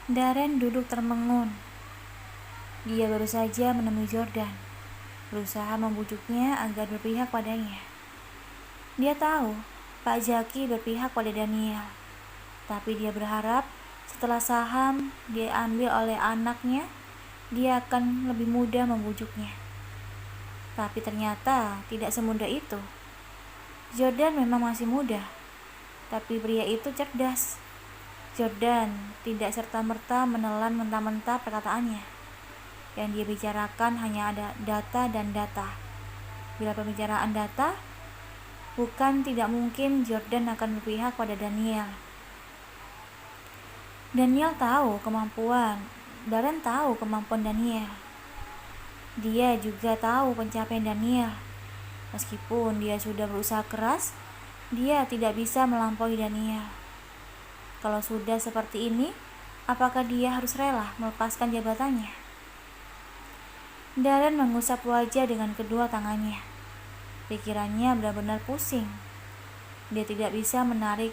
Darren duduk termengun. Dia baru saja menemui Jordan, berusaha membujuknya agar berpihak padanya. Dia tahu Pak Jaki berpihak pada Daniel, tapi dia berharap setelah saham diambil oleh anaknya, dia akan lebih mudah membujuknya. Tapi ternyata tidak semudah itu. Jordan memang masih muda, tapi pria itu cerdas. Jordan tidak serta-merta menelan mentah-mentah perkataannya. Yang dia bicarakan hanya ada data dan data. Bila pembicaraan data, bukan tidak mungkin Jordan akan berpihak pada Daniel. Darren tahu kemampuan Daniel. Dia juga tahu pencapaian Daniel. Meskipun dia sudah berusaha keras, dia tidak bisa melampaui Daniel. Kalau sudah seperti ini, apakah dia harus rela melepaskan jabatannya? Darren mengusap wajah dengan kedua tangannya. Pikirannya benar-benar pusing. Dia tidak bisa menarik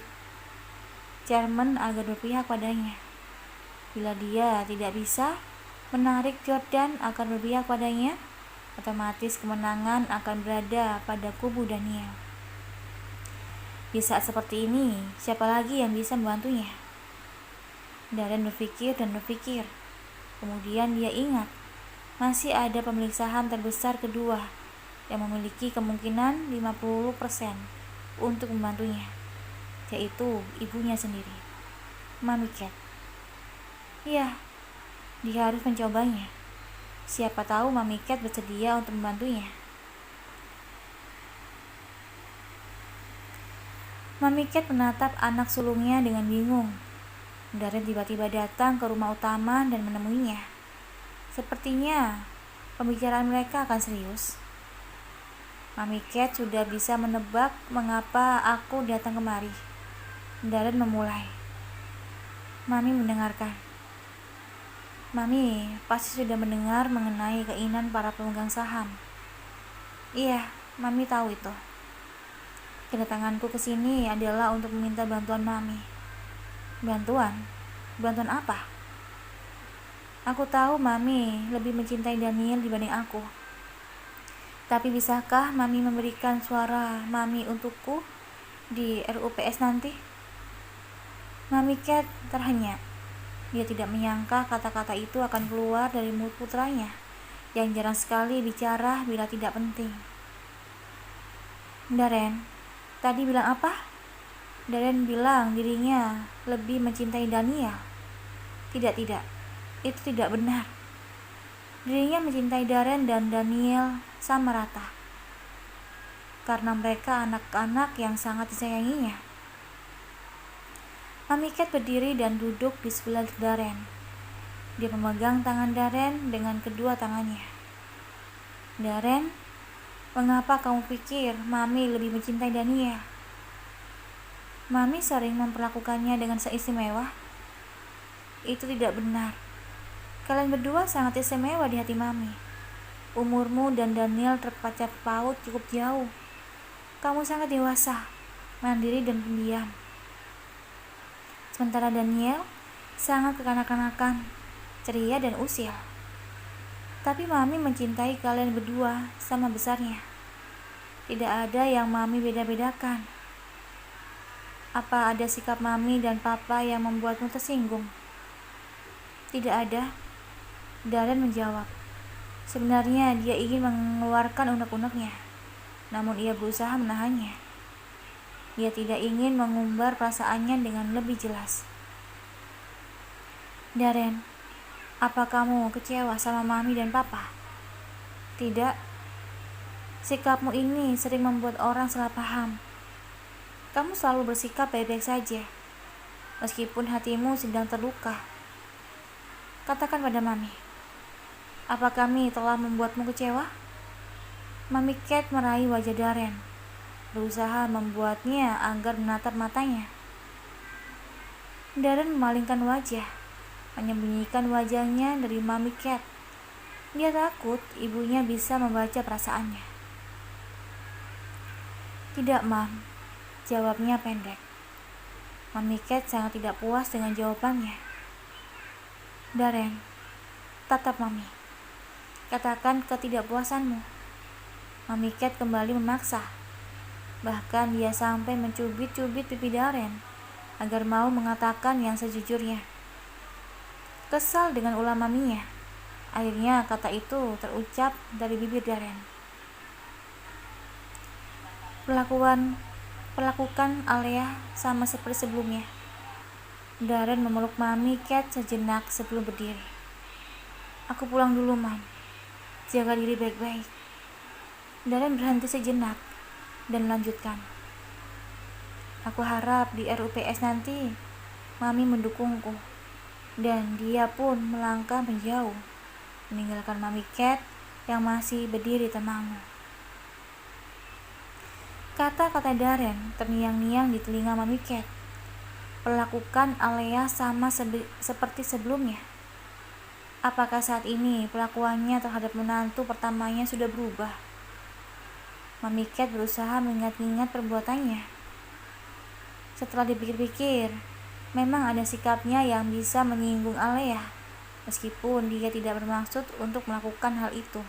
Chairman agar berpihak padanya. Bila dia tidak bisa menarik Jordan agar berpihak padanya, otomatis kemenangan akan berada pada kubu Daniel. Di saat seperti ini, siapa lagi yang bisa membantunya? Darren berpikir dan berpikir. Kemudian dia ingat, masih ada pemilik saham terbesar kedua yang memiliki kemungkinan 50% untuk membantunya, yaitu ibunya sendiri, Mami Cat. Ya, dia harus mencobanya. Siapa tahu Mami Cat bersedia untuk membantunya. Mami Cat menatap anak sulungnya dengan bingung. Darren tiba-tiba datang ke rumah utama dan menemuinya. Sepertinya pembicaraan mereka akan serius. Mami Cat sudah bisa menebak mengapa aku datang kemari. Darren memulai. Mami mendengarkan. Mami pasti sudah mendengar mengenai keinginan para pemegang saham. Iya, Mami tahu itu. Kedatanganku ke sini adalah untuk meminta bantuan Mami. Bantuan? Bantuan apa? Aku tahu Mami lebih mencintai Daniel dibanding aku. Tapi bisakah Mami memberikan suara Mami untukku di RUPS nanti? Mami Cat terhenyak. Dia tidak menyangka kata-kata itu akan keluar dari mulut putranya, yang jarang sekali bicara bila tidak penting. Darren, tadi bilang apa? Darren bilang dirinya lebih mencintai Daniel. Tidak, itu tidak benar. Dirinya mencintai Darren dan Daniel sama rata, karena mereka anak-anak yang sangat disayanginya. Mami Cat berdiri dan duduk di sebelah Darren. Dia memegang tangan Darren dengan kedua tangannya. Darren, mengapa kamu pikir Mami lebih mencintai Daniel? Mami sering memperlakukannya dengan seistimewa. Itu tidak benar. Kalian berdua sangat istimewa di hati Mami. Umurmu dan Daniel terpacat paut cukup jauh. Kamu sangat dewasa, mandiri dan pendiam. Sementara Daniel sangat kekanak-kanakan, ceria dan usil. Tapi Mami mencintai kalian berdua sama besarnya. Tidak ada yang Mami beda-bedakan. Apa ada sikap Mami dan Papa yang membuatmu tersinggung? Tidak ada. Darren menjawab. Sebenarnya dia ingin mengeluarkan unek-uneknya, namun ia berusaha menahannya. Dia tidak ingin mengumbar perasaannya dengan lebih jelas. Darren, apa kamu kecewa sama Mami dan Papa? Tidak. Sikapmu ini sering membuat orang salah paham. Kamu selalu bersikap baik-baik saja, meskipun hatimu sedang terluka. Katakan pada Mami, Apa kami telah membuatmu kecewa? Mami Cat meraih wajah Darren, berusaha membuatnya agar menatap matanya. Darren memalingkan wajah, menyembunyikan wajahnya dari Mami Cat. Dia takut ibunya bisa membaca perasaannya. Tidak, Mam, jawabnya pendek. Mami Cat sangat tidak puas dengan jawabannya. Darren, tatap Mami. Katakan ketidakpuasanmu. Mami Cat kembali memaksa. Bahkan dia sampai mencubit-cubit pipi Darren agar mau mengatakan yang sejujurnya. Kesal dengan ulah maminya, akhirnya kata itu terucap dari bibir Darren. Perlakukan Alea sama seperti sebelumnya. Darren memeluk Mami Cat sejenak sebelum berdiri. Aku pulang dulu, Mam. Jaga diri baik-baik. Darren berhenti sejenak dan melanjutkan. Aku harap di RUPS nanti Mami mendukungku. Dan dia pun melangkah menjauh, meninggalkan Mami Cat yang masih berdiri termangu. Kata-kata Darren terngiang-ngiang di telinga Mami Cat. Perlakukan Alea sama seperti sebelumnya. Apakah saat ini perlakuannya terhadap menantu pertamanya sudah berubah? Mami Cat berusaha mengingat-ingat perbuatannya. Setelah dipikir-pikir, memang ada sikapnya yang bisa menyinggung Alea, meskipun dia tidak bermaksud untuk melakukan hal itu.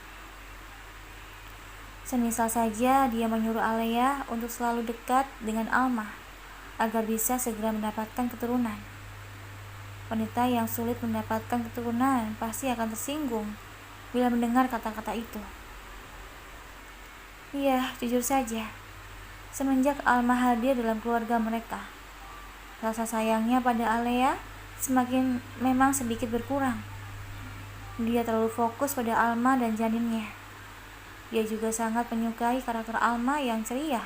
Semisal saja dia menyuruh Alea untuk selalu dekat dengan Alma, agar bisa segera mendapatkan keturunan. Wanita yang sulit mendapatkan keturunan pasti akan tersinggung bila mendengar kata-kata itu. Iya, jujur saja, semenjak Alma hadir dalam keluarga mereka, rasa sayangnya pada Alea memang sedikit berkurang. Dia terlalu fokus pada Alma dan janinnya. Dia juga sangat menyukai karakter Alma yang ceria,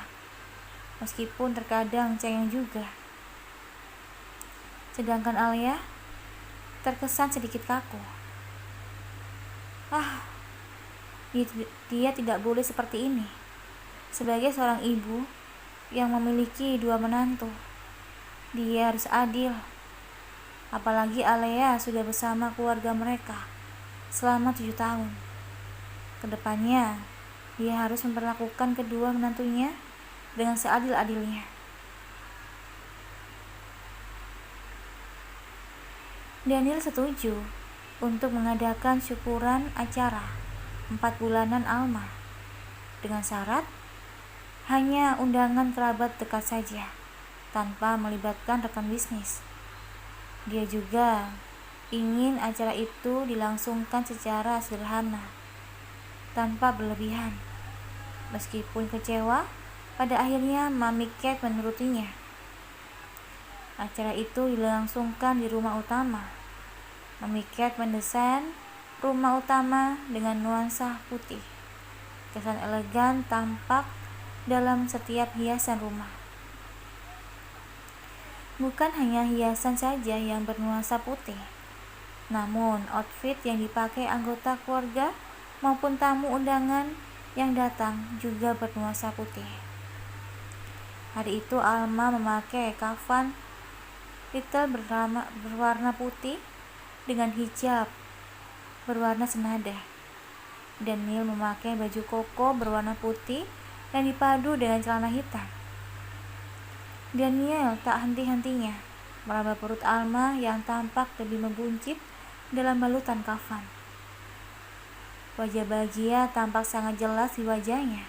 meskipun terkadang cengeng juga. Sedangkan Alea terkesan sedikit kaku. Dia tidak boleh seperti ini. Sebagai seorang ibu yang memiliki 2 menantu, dia harus adil. Apalagi Alea sudah bersama keluarga mereka selama 7 tahun. Kedepannya, dia harus memperlakukan kedua menantunya dengan seadil-adilnya. Daniel setuju untuk mengadakan syukuran acara 4 bulanan Alma dengan syarat hanya undangan kerabat dekat saja, tanpa melibatkan rekan bisnis. Dia juga ingin acara itu dilangsungkan secara sederhana, tanpa berlebihan. Meskipun kecewa, pada akhirnya Mami Cat menurutinya. Acara itu dilangsungkan di rumah utama. Mami Cat mendesain rumah utama dengan nuansa putih. Kesan elegan tampak dalam setiap hiasan rumah. Bukan hanya hiasan saja yang bernuansa putih, namun outfit yang dipakai anggota keluarga maupun tamu undangan yang datang juga bernuansa putih. Hari itu Alma memakai kafan little berwarna putih dengan hijab berwarna senada. Daniel memakai baju koko berwarna putih yang dipadu dengan celana hitam. Daniel tak henti-hentinya meraba perut Alma yang tampak lebih membuncit dalam balutan kafan. Wajah bahagia tampak sangat jelas di wajahnya.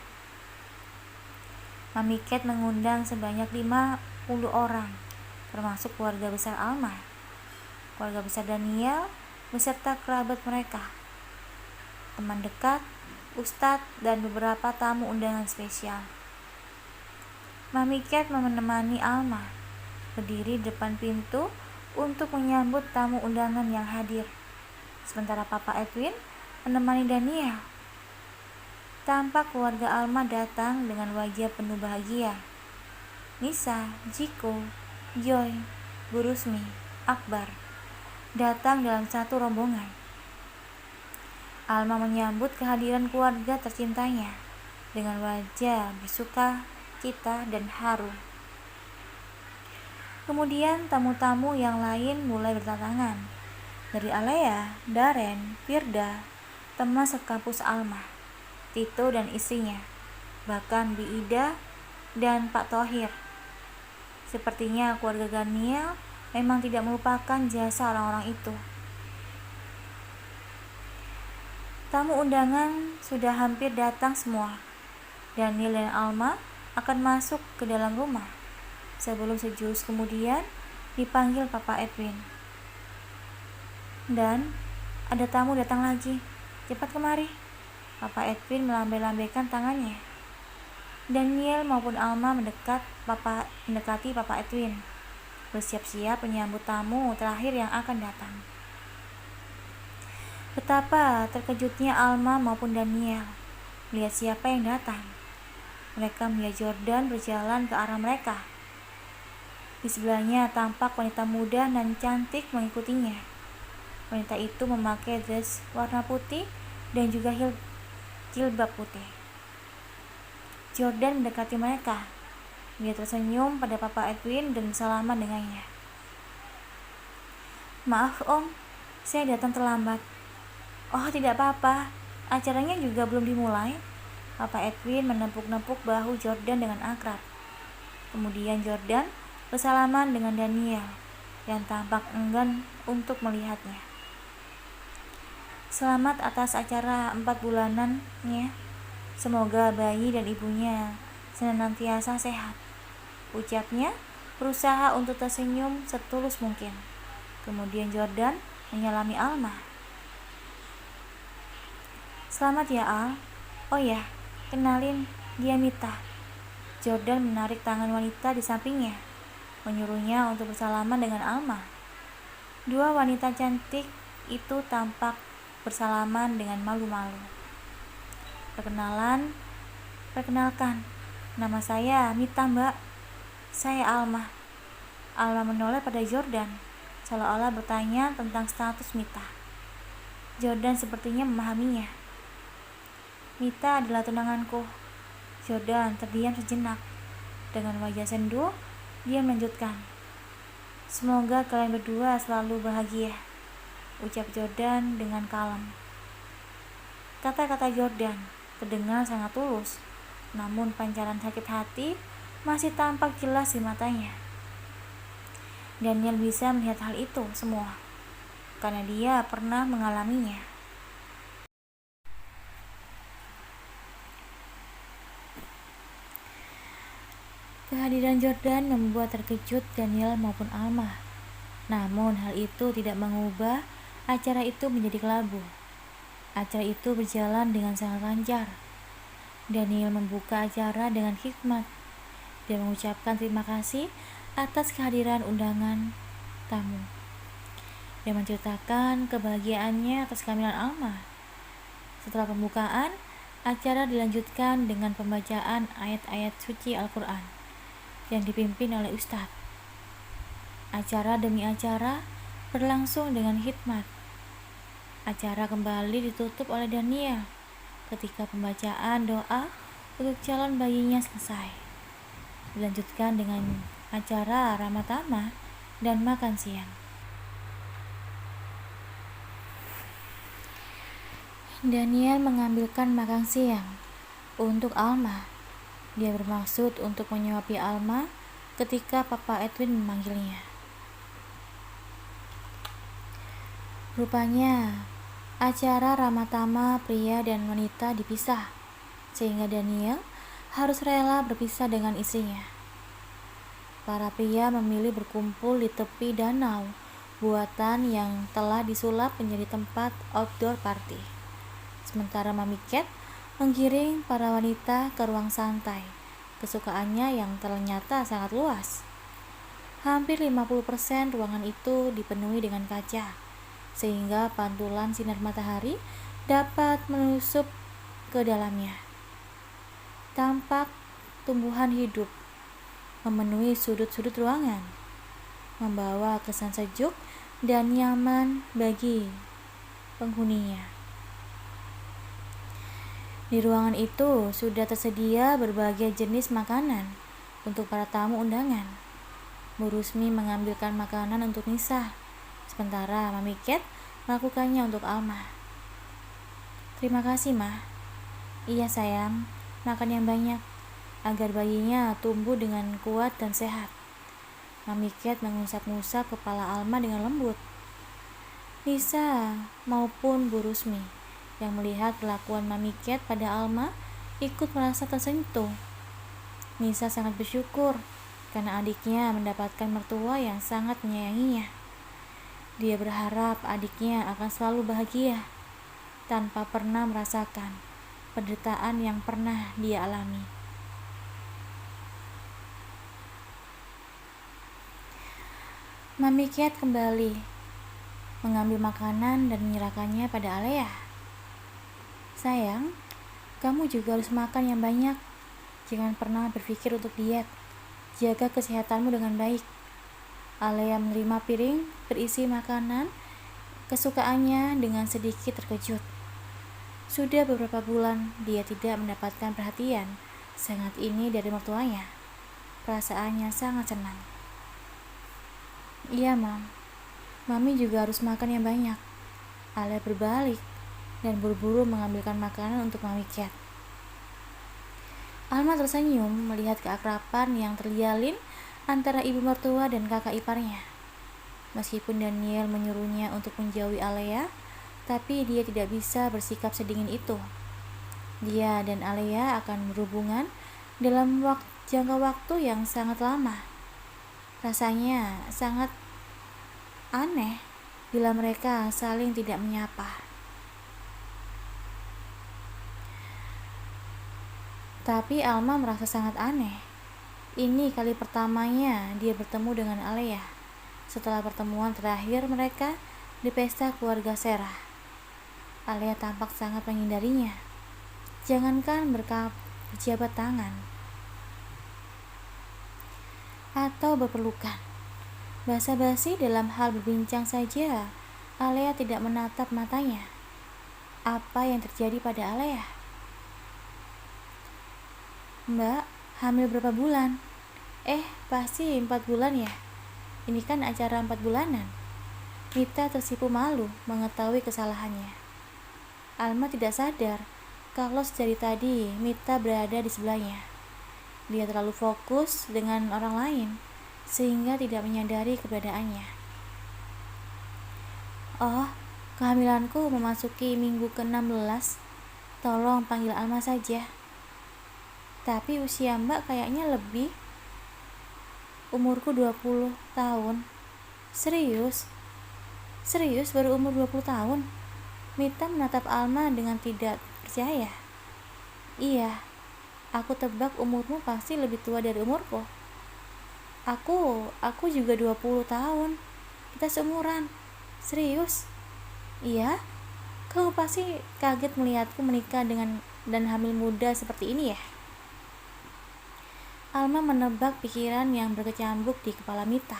Mami Cat mengundang sebanyak 50 orang, termasuk keluarga besar Alma, keluarga besar Daniel, beserta kerabat mereka, teman dekat, ustadz, dan beberapa tamu undangan spesial. Mami Cat menemani Alma berdiri di depan pintu untuk menyambut tamu undangan yang hadir, sementara Papa Edwin menemani Daniel. Tampak keluarga Alma datang dengan wajah penuh bahagia. Nisa, Jiko, Joy, Bu Rusmi, Akbar datang dalam satu rombongan. Alma menyambut kehadiran keluarga tercintanya dengan wajah bersuka cita dan haru. Kemudian tamu-tamu yang lain mulai berdatangan. Dari Alea, Darren, Firda, teman sekampus Alma, Tito dan istrinya, bahkan Bi Ida dan Pak Thohir. Sepertinya keluarga Daniel memang tidak melupakan jasa orang-orang itu. Tamu undangan sudah hampir datang semua. Daniel dan Alma akan masuk ke dalam rumah. Sebelum sejurus kemudian dipanggil Papa Edwin. Dan ada tamu datang lagi. Cepat kemari. Papa Edwin melambai-lambaikan tangannya. Daniel maupun Alma mendekati Papa Edwin, bersiap-siap menyambut tamu terakhir yang akan datang. Betapa terkejutnya Alma maupun Daniel melihat siapa yang datang. Mereka melihat Jordan berjalan ke arah mereka. Di sebelahnya tampak wanita muda dan cantik mengikutinya. Wanita itu memakai dress warna putih dan juga jilbab putih. Jordan mendekati mereka. Dia tersenyum pada Papa Edwin dan bersalaman dengannya. Maaf Om, saya datang terlambat. Oh, tidak apa-apa, acaranya juga belum dimulai. Papa Edwin menepuk-nepuk bahu Jordan dengan akrab. Kemudian Jordan bersalaman dengan Daniel yang tampak enggan untuk melihatnya. Selamat atas acara 4 bulanannya. Semoga bayi dan ibunya senantiasa sehat, ucapnya berusaha untuk tersenyum setulus mungkin. Kemudian Jordan menyalami Alma. Selamat ya Al. Oh ya, kenalin, dia Mita. Jordan menarik tangan wanita di sampingnya, menyuruhnya untuk bersalaman dengan Alma. Dua wanita cantik itu tampak bersalaman dengan malu-malu. Perkenalkan, nama saya Mita Mbak. Saya Alma. Alma menoleh pada Jordan, seolah-olah bertanya tentang status Mita. Jordan sepertinya memahaminya. Mita adalah tunanganku. Jordan terdiam sejenak. Dengan wajah sendu, dia melanjutkan. Semoga kalian berdua selalu bahagia, ucap Jordan dengan kalem. Kata-kata Jordan terdengar sangat tulus, namun pancaran sakit hati masih tampak jelas di matanya. Daniel bisa melihat hal itu semua, karena dia pernah mengalaminya. Kehadiran Jordan membuat terkejut Daniel maupun Alma. Namun hal itu tidak mengubah acara itu menjadi kelabu. Acara itu berjalan dengan sangat lancar. Daniel membuka acara dengan hikmat. Dia mengucapkan terima kasih atas kehadiran undangan tamu. Dia menceritakan kebahagiaannya atas kehamilan Alma. Setelah pembukaan, acara dilanjutkan dengan pembacaan ayat-ayat suci Al-Quran yang dipimpin oleh Ustadz. Acara demi acara berlangsung dengan hikmat. Acara kembali ditutup oleh Daniel ketika pembacaan doa untuk calon bayinya selesai. Dilanjutkan dengan acara ramah tamah dan makan siang. Daniel mengambilkan makan siang untuk Alma. Dia bermaksud untuk menyuapi Alma ketika Papa Edwin memanggilnya. Rupanya, acara ramah tamah pria dan wanita dipisah, sehingga Daniel harus rela berpisah dengan istrinya. Para pria memilih berkumpul di tepi danau buatan yang telah disulap menjadi tempat outdoor party. Sementara Mami Cat menggiring para wanita ke ruang santai, kesukaannya yang ternyata sangat luas. Hampir 50% ruangan itu dipenuhi dengan kaca, sehingga pantulan sinar matahari dapat menyusup ke dalamnya. Tampak tumbuhan hidup memenuhi sudut-sudut ruangan, membawa kesan sejuk dan nyaman bagi penghuninya. Di ruangan itu sudah tersedia berbagai jenis makanan untuk para tamu undangan. Bu Rusmi mengambilkan makanan untuk Nisa, sementara Mami Cat melakukannya untuk Alma. Terima kasih, Ma. Iya sayang, makan yang banyak, agar bayinya tumbuh dengan kuat dan sehat. Mami Cat mengusap-ngusap kepala Alma dengan lembut. Nisa maupun Bu Rusmi yang melihat kelakuan Mami Cat pada Alma ikut merasa tersentuh. Nisa sangat bersyukur karena adiknya mendapatkan mertua yang sangat menyayanginya. Dia berharap adiknya akan selalu bahagia tanpa pernah merasakan penderitaan yang pernah dia alami. Mami Cat kembali mengambil makanan dan menyerahkannya pada Alea. Sayang, kamu juga harus makan yang banyak. Jangan pernah berpikir untuk diet. Jaga kesehatanmu dengan baik. Alea menerima piring berisi makanan kesukaannya dengan sedikit terkejut. Sudah beberapa bulan dia tidak mendapatkan perhatian sangat ini dari mertuanya. Perasaannya sangat senang. Iya, Mam. Mami juga harus makan yang banyak. Alea berbalik dan buru-buru mengambilkan makanan untuk Mami Cat. Alma tersenyum melihat keakraban yang terjalin antara ibu mertua dan kakak iparnya. Meskipun Daniel menyuruhnya untuk menjauhi Alea, tapi dia tidak bisa bersikap sedingin itu. Dia dan Alea akan berhubungan dalam jangka waktu yang sangat lama. Rasanya sangat aneh bila mereka saling tidak menyapa. Tapi Alma merasa sangat aneh. Ini kali pertamanya dia bertemu dengan Alea setelah pertemuan terakhir mereka di pesta keluarga Serah. Alea tampak sangat menghindarinya. Jangankan berjabat tangan atau berpelukan. Basa-basi dalam hal berbincang saja, Alea tidak menatap matanya. Apa yang terjadi pada Alea? Mbak, hamil berapa bulan? Pasti 4 bulan ya. Ini kan acara 4 bulanan. Mita tersipu malu mengetahui kesalahannya. Alma tidak sadar kalau dari tadi Mita berada di sebelahnya. Dia terlalu fokus dengan orang lain sehingga tidak menyadari keberadaannya. Oh, kehamilanku memasuki minggu ke-16. Tolong panggil Alma saja. Tapi usia Mbak kayaknya lebih. Umurku 20 tahun. Serius? Serius baru umur 20 tahun? Mita menatap Alma dengan tidak percaya. Iya, aku tebak umurmu pasti lebih tua dari umurku. Aku juga 20 tahun. Kita seumuran. Serius? Iya? Kau pasti kaget melihatku menikah dan hamil muda seperti ini ya? Alma menebak pikiran yang berkecambuk di kepala Mita,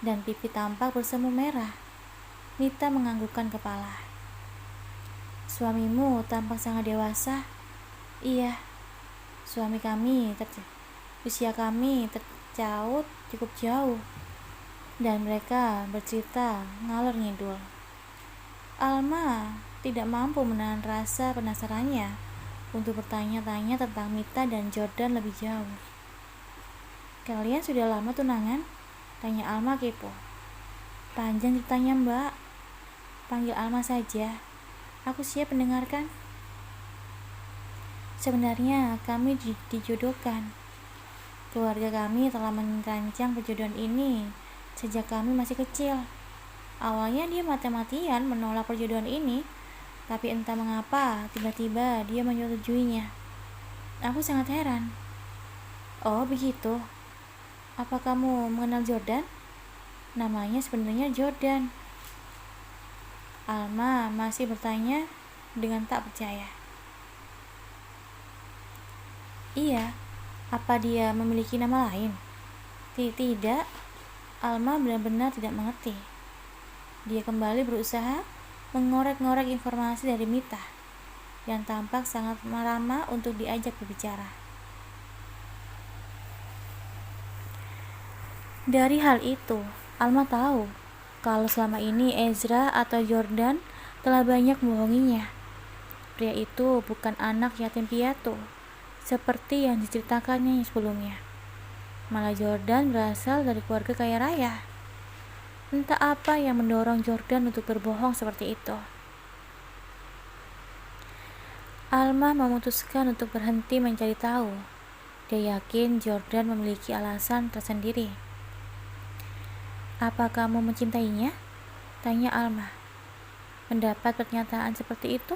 dan pipi tampak bersemu merah. Mita menganggukkan kepala. Suamimu tampak sangat dewasa. Iya, usia kami tercaut cukup jauh, dan mereka bercerita ngalor ngidul. Alma tidak mampu menahan rasa penasarannya untuk bertanya-tanya tentang Mita dan Jordan lebih jauh. Kalian sudah lama tunangan? Tanya Alma kepo. Panjang ceritanya, Mbak. Panggil Alma saja. Aku siap mendengarkan. Sebenarnya kami dijodohkan. Keluarga kami telah merancang perjodohan ini sejak kami masih kecil. Awalnya dia mati-matian menolak perjodohan ini, tapi entah mengapa tiba-tiba dia menyetujuinya. Aku sangat heran. Oh, begitu. Apa kamu mengenal Jordan? Namanya sebenarnya Jordan. Alma masih bertanya dengan tak percaya. Iya, apa dia memiliki nama lain? Tidak. Alma benar-benar tidak mengerti. Dia kembali berusaha mengorek-ngorek informasi dari Mita. yang tampak sangat ramah untuk diajak berbicara. Dari hal itu, Alma tahu kalau selama ini Ezra atau Jordan telah banyak membohonginya. Pria itu bukan anak yatim piatu, seperti yang diceritakannya sebelumnya. Malah Jordan berasal dari keluarga kaya raya. Entah apa yang mendorong Jordan untuk berbohong seperti itu. Alma memutuskan untuk berhenti mencari tahu. Dia yakin Jordan memiliki alasan tersendiri. "Apa kamu mencintainya?" tanya Alma. Mendapat pernyataan seperti itu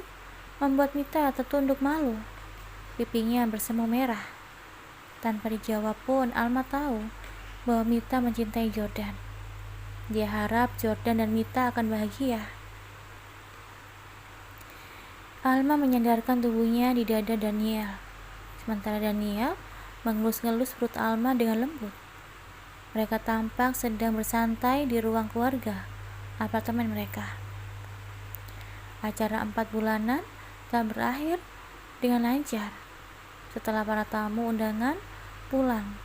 membuat Mita tertunduk malu. Pipinya bersemu merah. Tanpa dijawab pun Alma tahu bahwa Mita mencintai Jordan. Dia harap Jordan dan Mita akan bahagia. Alma menyandarkan tubuhnya di dada Daniel, sementara Daniel mengelus-ngelus perut Alma dengan lembut. Mereka tampak sedang bersantai di ruang keluarga apartemen mereka. Acara 4 bulanan telah berakhir dengan lancar. Setelah para tamu undangan pulang,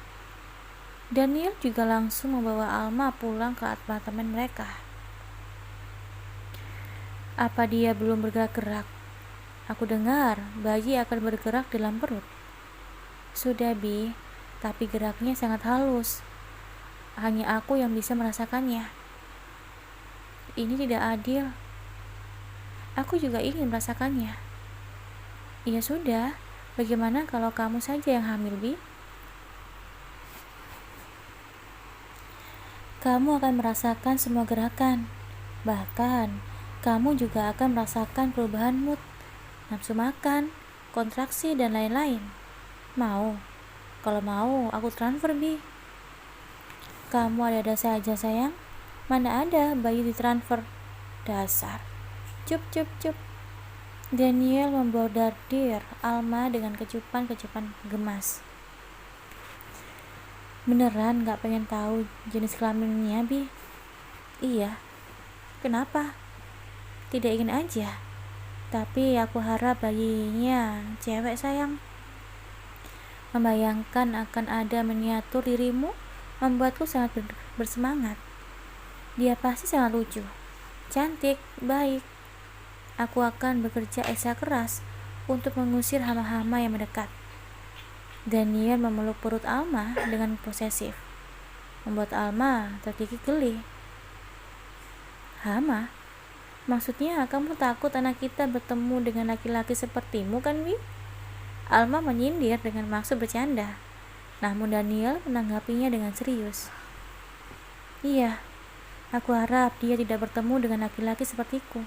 Daniel juga langsung membawa Alma pulang ke apartemen mereka. "Apa dia belum bergerak-gerak? Aku dengar bayi akan bergerak dalam perut." "Sudah, Bi, tapi geraknya sangat halus. Hanya aku yang bisa merasakannya." "Ini tidak adil. Aku juga ingin merasakannya." "Ya sudah, bagaimana kalau kamu saja yang hamil, Bi? Kamu akan merasakan semua gerakan. Bahkan, kamu juga akan merasakan perubahan mood, nafsu makan, kontraksi, dan lain-lain. Mau? Kalau mau, aku transfer, Bi." "Kamu ada-ada saja, sayang. Mana ada bayi ditransfer? Dasar." "Cup, cup, cup." Daniel membordardir Alma dengan kecupan-kecupan gemas. "Beneran gak pengen tahu jenis kelaminnya, Bi?" "Iya." "Kenapa?" "Tidak ingin aja. Tapi aku harap bayinya cewek, sayang." Membayangkan akan ada miniatur dirimu membuatku sangat bersemangat. Dia pasti sangat lucu, cantik, baik. Aku akan bekerja ekstra keras untuk mengusir hama-hama yang mendekat. Daniel memeluk perut Alma dengan posesif, membuat Alma terkikik geli. "Hama? Maksudnya kamu takut anak kita bertemu dengan laki-laki sepertimu, kan, Wi?" Alma menyindir dengan maksud bercanda. Namun Daniel menanggapinya dengan serius. "Iya, aku harap dia tidak bertemu dengan laki-laki sepertiku.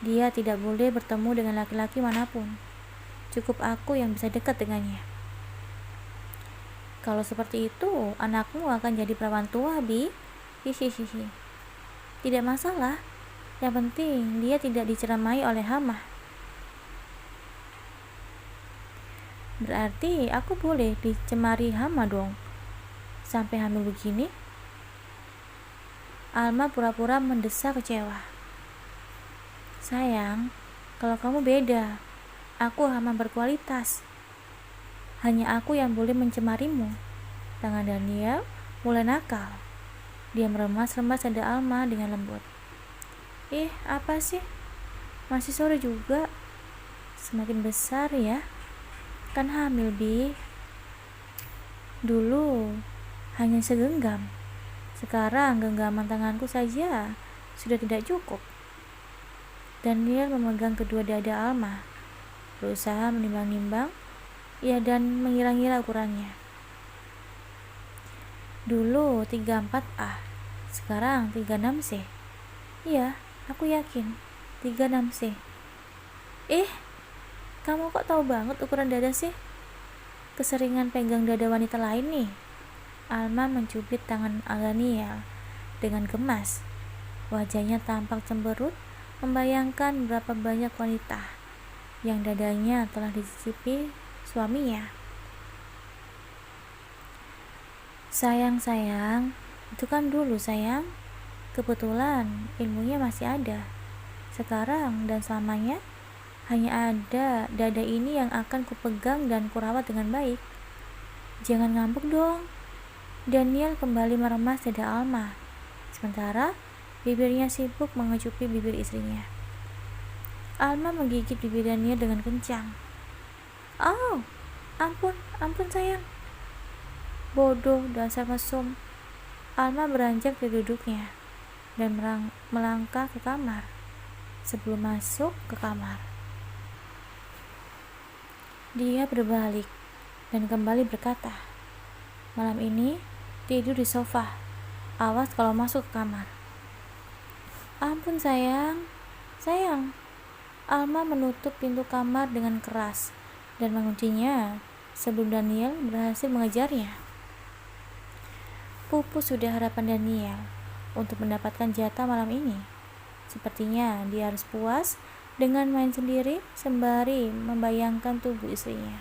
Dia tidak boleh bertemu dengan laki-laki manapun. Cukup aku yang bisa dekat dengannya." "Kalau seperti itu, anakmu akan jadi perawan tua, Bi." "Hihihihi. Tidak masalah. Yang penting dia tidak diceramai oleh hama." "Berarti aku boleh dicemari hama dong, sampai hamil begini?" Alma pura-pura mendesak kecewa. "Sayang, kalau kamu beda. Aku hama berkualitas. Hanya aku yang boleh mencemarimu." Tangan Daniel mulai nakal. Dia meremas-remas dada Alma dengan lembut. Apa sih? Masih sore juga. Semakin besar ya. Kan hamil, Bi. Dulu hanya segenggam. Sekarang genggaman tanganku saja sudah tidak cukup. Daniel memegang kedua dada Alma, berusaha menimbang-nimbang, dan mengira-ngira ukurannya. "Dulu 34A, sekarang 36C. Iya, aku yakin 36C. Kamu kok tahu banget ukuran dada sih? Keseringan pegang dada wanita lain nih." Alma mencubit tangan Daniel dengan gemas. Wajahnya tampak cemberut, membayangkan berapa banyak wanita yang dadanya telah dicicipi suaminya. Sayang, itu kan dulu, sayang. Kebetulan ilmunya masih ada. Sekarang dan selamanya Hanya ada dada ini yang akan kupegang dan kurawat dengan baik. Jangan ngambek dong. Daniel kembali meremas dada Alma, sementara bibirnya sibuk mengecupi bibir istrinya. Alma menggigit bibir Daniel dengan kencang. "Oh, ampun sayang." "Bodoh, dasar mesum." Alma beranjak dari duduknya dan melangkah ke kamar. Sebelum masuk ke kamar, dia berbalik dan kembali berkata, "Malam ini tidur di sofa. Awas kalau masuk ke kamar." "Ampun sayang." Alma menutup pintu kamar dengan keras dan menguncinya sebelum Daniel berhasil mengejarnya. Pupus sudah harapan Daniel untuk mendapatkan jatah malam ini. Sepertinya dia harus puas dengan main sendiri sembari membayangkan tubuh istrinya.